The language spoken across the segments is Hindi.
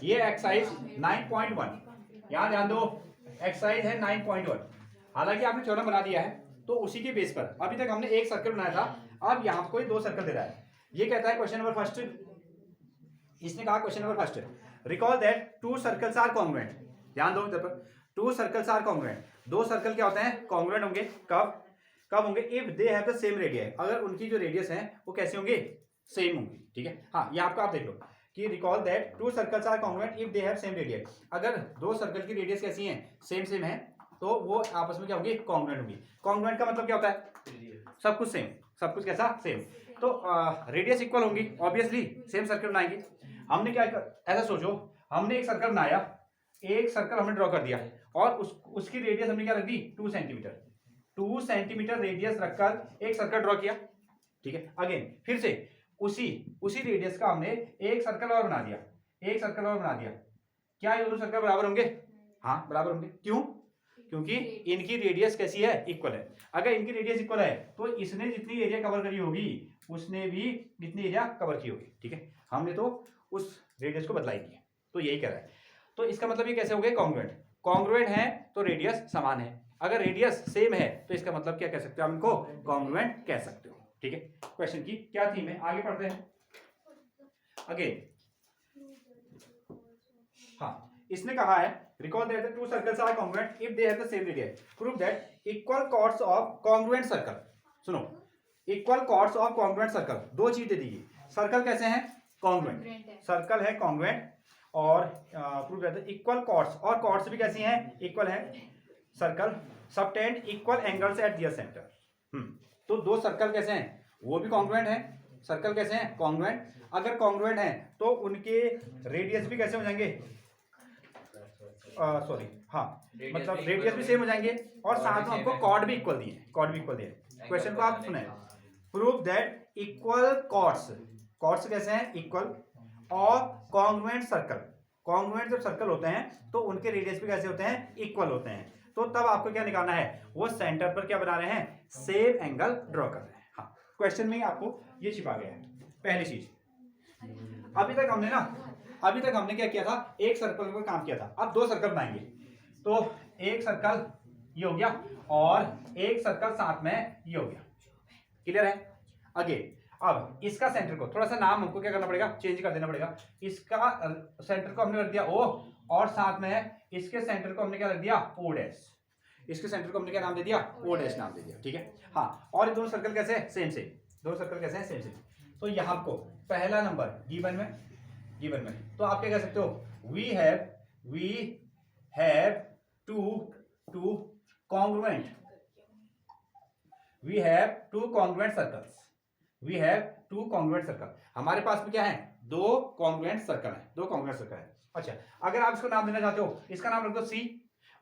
ये एक्सरसाइज 9.1, यहाँ ध्यान दो, एक्सरसाइज है 9.1। हालांकि आपने चौरम बना दिया है, तो उसी के बेस पर अभी तक हमने एक सर्कल बनाया था, अब यहाँ कोई दो सर्कल दे रहा है। ये कहता है क्वेश्चन नंबर फर्स्ट, इसने कहा question number first, recall that two circles are congruent. ध्यान दो इधर पर, टू सर्कल्स आर कॉन्ग्रुएंट, दो सर्कल क्या होते हैं, कॉन्ग्रुएंट होंगे। कब कब होंगे, if they have the same radius, अगर उनकी जो रेडियस है वो कैसे होंगे, सेम होंगी। ठीक है, हाँ ये आपका आप देख लो कि recall that two circles are congruent if they have same radius, अगर दो सर्कल की रेडियस कैसी है, सेम सेम है, तो वो आपस में क्या होंगी, कॉन्ग्रुएंट होंगी। कॉन्ग्रुएंट का मतलब क्या होता है, सब कुछ सेम, सब कुछ कैसा, सेम। तो रेडियस इक्वल होंगी, ऑब्वियसली सेम सर्कल बनाएंगे। हमने क्या ऐसा सोचो, हमने एक सर्कल बनाया, एक सर्कल हमने ड्रॉ कर दिया और उसकी रेडियस हमने क्या रख दी, 2 सेंटीमीटर। 2 सेंटीमीटर रेडियस रखकर एक सर्कल ड्रॉ किया। ठीक है, अगेन फिर से उसी रेडियस का हमने एक सर्कल और बना दिया, एक सर्कल और बना दिया। क्या ये दोनों सर्कल बराबर होंगे, हाँ बराबर होंगे। क्यों, क्योंकि इनकी रेडियस कैसी है, इक्वल है। अगर इनकी रेडियस इक्वल है तो इसने जितनी एरिया कवर करी होगी उसने भी जितनी एरिया कवर की होगी। ठीक है, हमने तो उस रेडियस को बदलाई नहीं है, तो यही कह रहा है। तो इसका मतलब ये कैसे हो गए, कॉन्ग्रुएंट। कॉन्ग्रुएंट है तो रेडियस समान है, अगर रेडियस सेम है तो इसका मतलब क्या कह सकते हो, हम इनको कॉन्ग्रुएंट कह सकते हो। ठीक है, क्वेश्चन की क्या थीम है, आगे पढ़ते हैं। अगेन हाँ, इसने कहा है recall that the two circles are congruent if they have the same radius, prove that equal chords of congruent circle. सुनो, equal chords of congruent circle, दो चीज दे दीजिए। सर्कल कैसे हैं, कॉन्ग्रुएंट, सर्कल है कॉन्ग्रुएंट, और प्रूव दैट इक्वल कॉर्ड्स, और कॉर्ड्स भी कैसी हैं, इक्वल है। Circle subtend equal angles at their centre. तो दो सर्कल कैसे हैं, वो भी कॉन्ग्रुएंट है। सर्कल कैसे हैं, कॉन्ग्रुएंट। अगर कॉन्ग्रुएंट हैं तो उनके रेडियस भी कैसे हो जाएंगे, सॉरी हाँ, मतलब रेडियस भी सेम हो जाएंगे, और साथ में हमको कॉर्ड भी इक्वल दिए, कॉर्ड भी इक्वल दिए। क्वेश्चन को आप सुने, prove that equal chords, chords कैसे हैं, इक्वल, और कॉन्ग्रुएंट सर्कल, कॉन्ग्रुएंट जब सर्कल होते हैं तो उनके रेडियस भी कैसे होते हैं, इक्वल होते हैं। तो तब आपको क्या निकालना है, वो सेंटर पर क्या बना रहे हैं, सेम एंगल ड्रॉ कर रहे हैं। हाँ, क्वेश्चन में ही आपको ये छिपा गया है पहली चीज। अभी तक हमने क्या किया था, एक सर्कल पर काम किया था, अब दो सर्कल बनाएंगे। तो एक सर्कल ये हो गया और एक सर्कल साथ में ये हो गया, क्लियर है। अगेन अब इसका सेंटर को थोड़ा सा नाम हमको क्या करना पड़ेगा, चेंज कर देना पड़ेगा। इसका सेंटर को हमने रख दिया O, और साथ में इसके सेंटर को हमने क्या रख दिया, O डैश। इसके सेंटर को हमने क्या नाम दे दिया, O डैश नाम दे दिया। ठीक है, हाँ, और ये दोनों सर्कल कैसे हैं, सेम सेम, दोनों सर्कल कैसे हैं, सेम सेम। तो यहाँ आपको पहला नंबर गिवन में तो आप क्या कह सकते हो, we have two congruent, we have two congruent circles, we have two congruent circle. हमारे पास में क्या है, दो कॉन्ग्रुएंट सर्कल है, दो कॉन्ग्रुएंट सर्कल है। अच्छा, अगर आप इसको नाम देना चाहते हो, इसका नाम रख दो C,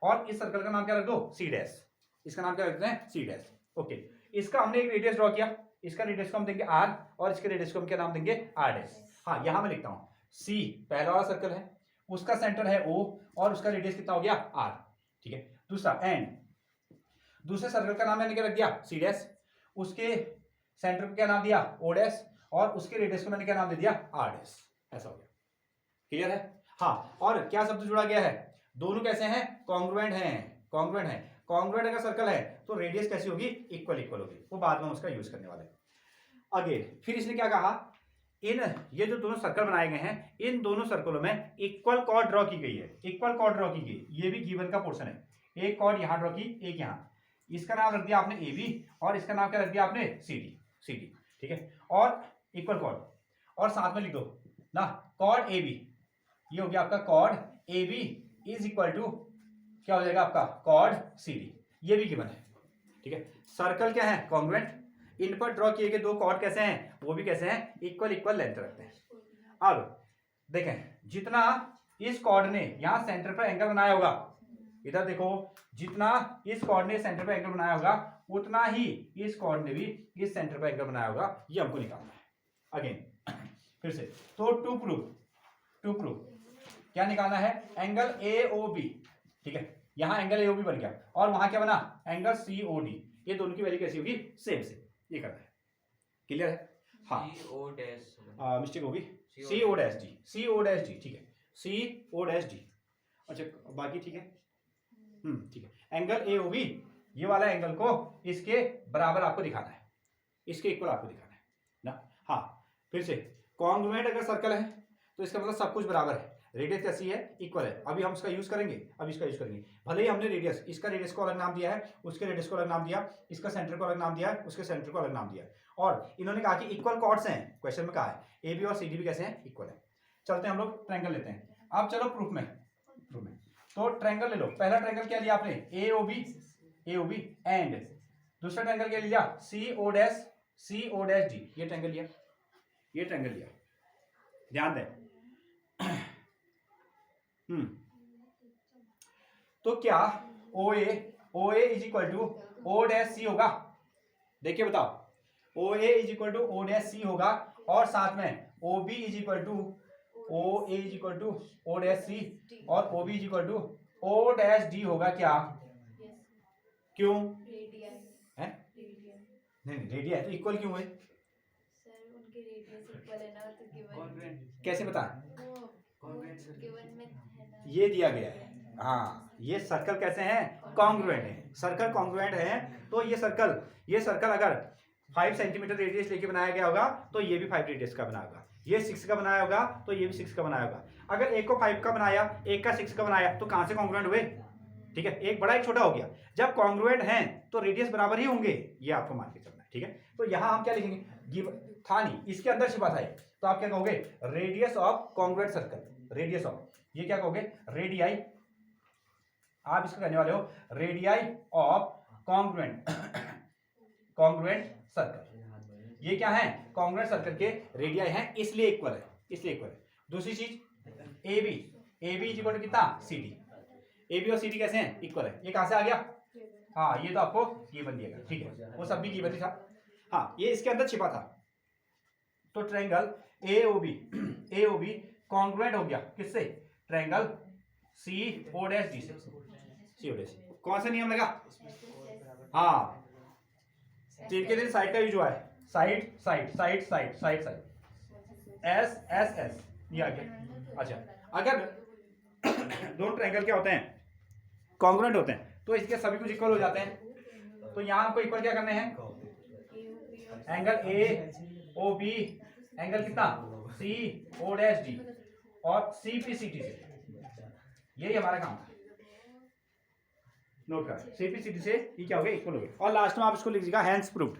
और इस सर्कल का नाम क्या रख दो, C डैश। इसका नाम क्या रखते हैं, C डैश। ओके, इसका हमने एक रेडियस ड्रॉ किया, इसका रेडियस को हम देंगे R, और इसके रेडियस को हम क्या नाम देंगे, R डैश। हाँ, यहां मैं लिखता हूं, C पहला वाला सर्कल है, उसका सेंटर है O, और उसका रेडियस कितना हो गया, R। ठीक है, दूसरा एंड, दूसरे सर्कल का नाम मैंने क्या रख दिया, C डैश, उसके सेंटर को क्या नाम दिया, O डैश, और उसके रेडियस को मैंने क्या नाम दे दिया, R डैश। ऐसा हो गया, क्लियर है। हाँ, और क्या शब्द जुड़ा गया है, दोनों कैसे हैं, कॉन्ग्रुएंट हैं, कॉन्ग्रुएंट हैं। कॉन्ग्रुएंट अगर सर्कल है तो रेडियस कैसी होगी, इक्वल होगी, वो बाद में उसका यूज करने वाले। अगेन फिर इसने क्या कहा, इन ये जो दोनों सर्कल बनाए गए हैं, इन दोनों सर्कलों में इक्वल कॉर्ड ड्रॉ की गई है, इक्वल कॉर्ड ड्रॉ की गई, ये भी गिवन का पोर्शन है। एक कॉर्ड यहां ड्रॉ की, एक यहां, इसका नाम रख दिया आपने AB, और इसका नाम क्या रख दिया आपने, CD। ठीक है, और इक्वल कॉर्ड, और साथ में लिख दो ना, कॉर्ड AB, ये हो गया आपका chord AB is equal to क्या हो जाएगा आपका, कॉर्ड CD, ये भी गिवन है। ठीक है, सर्कल क्या है, कॉन्ग्रुएंट, इन पर ड्रॉ किए गए दो कॉर्ड कैसे हैं, वो भी कैसे हैं, इक्वल लेंथ रखते हैं। अब देखें, जितना इस कॉर्ड ने यहां सेंटर पर एंगल बनाया होगा, इधर देखो, जितना इस कॉर्ड ने सेंटर पर एंगल बनाया होगा, उतना ही इस कॉर्ड ने भी इस सेंटर पर एंगल बनाया होगा, ये हमको निकालना है। अगेन फिर से, तो टू प्रूव क्या निकालना है, एंगल AOB। ठीक है, यहां एंगल AOB बन गया, और वहां क्या बना, एंगल COD, ये दोनों की वैल्यू कैसी होगी, सेम, ये करना है, क्लियर है। हाँ, मिस्टेक होगी, CO डैश D, ठीक है, सी ओ डैश डी। अच्छा बाकी ठीक है, ठीक है। एंगल ए ओ बी, ये वाला एंगल को इसके बराबर आपको दिखाना है, इसके इक्वल आपको दिखाना है ना। हाँ फिर से, कॉन्ग्रुएंट अगर सर्कल है तो इसका मतलब सब कुछ बराबर है, रेडियस कैसी है, इक्वल है। अभी हम इसका यूज करेंगे, अब इसका यूज करेंगे। भले ही हमने रेडियस, इसका रेडियस को अलग नाम दिया है, उसके रेडियस को अलग नाम दिया, इसका सेंटर को अलग नाम दिया है, उसके सेंटर को अलग नाम दिया, और इन्होंने कहा कि इक्वल कॉर्ड्स हैं। क्वेश्चन में कहा है ए बी और सी डी भी कैसे हैं, इक्वल है। चलते हैं हम लोग ट्रायंगल लेते हैं। अब चलो प्रूफ में तो ट्रायंगल ले लो। पहला ट्रायंगल क्या लिया आपने, ए ओ बी एंड दूसरा ट्रायंगल क्या लिया, सी ओ डैश डी। ये ट्रायंगल लिया, ये ट्रायंगल लिया, ध्यान दें। तो क्या O A is equal to O dash C होगा, देखिए बताओ। O A is equal to O dash C होगा, और साथ में O B is equal to O A is equal to O dash C, और O B is equal to O dash D होगा क्या, क्यों है, नहीं रेडियस है तो इक्वल क्यों है, उनके रेडियस इक्वल है ना, तो गिवन कैसे बता, गिवन में है ना, ये दिया गया है। हाँ ये सर्कल कैसे हैं, कॉन्ग्रुएंट है। सर्कल कॉन्ग्रुएंट है तो ये सर्कल अगर 5 सेंटीमीटर रेडियस लेके बनाया गया होगा तो ये भी 5 रेडियस का बना होगा, ये 6 का बनाया होगा तो ये भी 6 का बनाया होगा। अगर एक को 5 का बनाया, एक का 6 का बनाया, तो कहां से कॉन्ग्रुएंट हुए, ठीक है, एक बड़ा एक छोटा हो गया। जब कॉन्ग्रुएंट हैं तो रेडियस बराबर ही होंगे, ये आपको मान के चलना है, ठीक है। तो यहां हम क्या लिखेंगे, गिव था नहीं, इसके अंदर छिपा था, तो आप क्या कहोगे, radius of congruent circle, radius of, ये क्या कहोगे, रेडियाई, आप इसको कहने वाले हो रेडियाई ऑफ कॉन्ग्रुएंट सर्कल। ये क्या है, कॉन्ग्रुएंट सर्कल के रेडियाई हैं, इसलिए इक्वल है, दूसरी चीज A B is equal to कितना, सी डी। ए बी और सी डी कैसे हैं, इक्वल है। ये कहां से आ गया, हाँ ये तो आपको गिवन दिया गया, ठीक है, वो सब भी गिवन ही था। हाँ ये इसके अंदर छिपा था। तो triangle A O B congruent हो गया किससे, triangle C O dash D से। सी ओ डैश कौन सा नियम लगा, हाँ तीर के दिन साइड का यूज हुआ है, साइड एस एस एस, ये आ गया। अच्छा अगर दोनों ट्रायंगल क्या होते हैं, कॉन्ग्रुएंट होते हैं, तो इसके सभी कुछ इक्वल हो जाते हैं। तो यहां हमको इक्वल क्या करने हैं, angle A O B, angle कितना, सी ओ डैश डी, और सी पी सी टी से, यही हमारा काम था। नोट कर, सी पी सी टी से ये क्या हो गया, इक्वल हो गया। और लास्ट में आप इसको लिख दीजिएगा, हैंस प्रूव्ड।